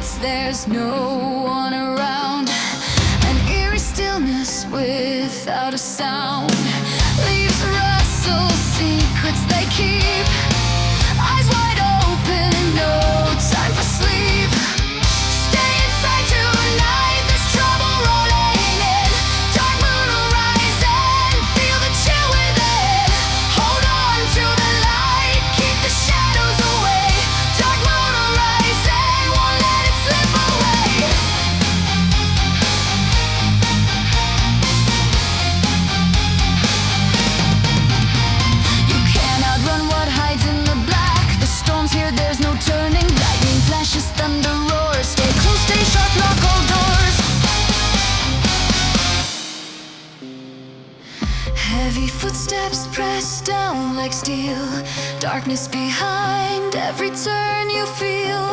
nights there's no one around. An eerie stillness without a sound leaves rustle secrets they keep. Eyes wide open, no time for sleep. Stay inside tonight, there's trouble rolling in. Dark moon horizon, feel the chill within. Hold on to the light, keep the shadows away. Dark moon horizon, won't let it slip away. You can't outrun what hides in the black. The storm's here, there's no turning. Lightning flashes, thunder roars. Stay close, stay sharp, lock all doors. Heavy footsteps press down like steel. Darkness behind every turn you feel.